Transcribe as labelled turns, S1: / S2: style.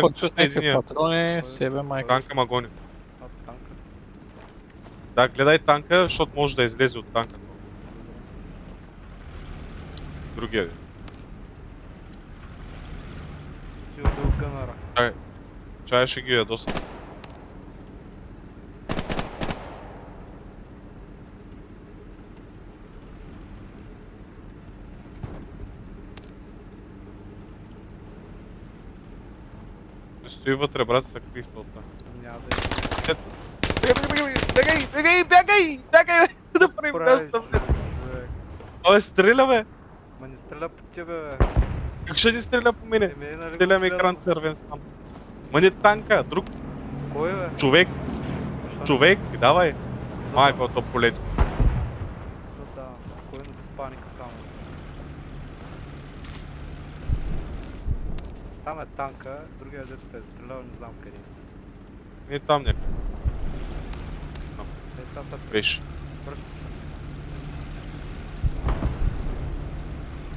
S1: танкчета
S2: някакви
S1: единия.
S2: патрони, себе майка.
S1: Танка ма гони.
S3: Танка.
S1: Да, гледай танка, защото може да излезе от танка. Другия.
S3: Си убил гънара.
S1: Чая ще ги ядоса. Стои вътре, брат, са какви в толта.
S3: Няма да е.
S1: Бягай! Да правим
S3: Правиш,
S1: места, бе!
S3: човек.
S1: Той стреля, бе!
S3: Ма не стреля по тебе, бе.
S1: Как ще ни стреля по мене?
S3: Нали
S1: Стреля
S3: го
S1: ми
S3: гледам?
S1: екран червен сам. Ма не танка, друг
S3: Кой, бе?
S1: човек,
S3: Защо?
S1: човек, давай!
S3: Да,
S1: Майко, то полето.
S3: да. Кой не без паника само. Там е танка, другия дето те е стрелял, не знам къде.
S1: Не там някакъв
S3: Те сега са
S1: беше.
S3: връща се.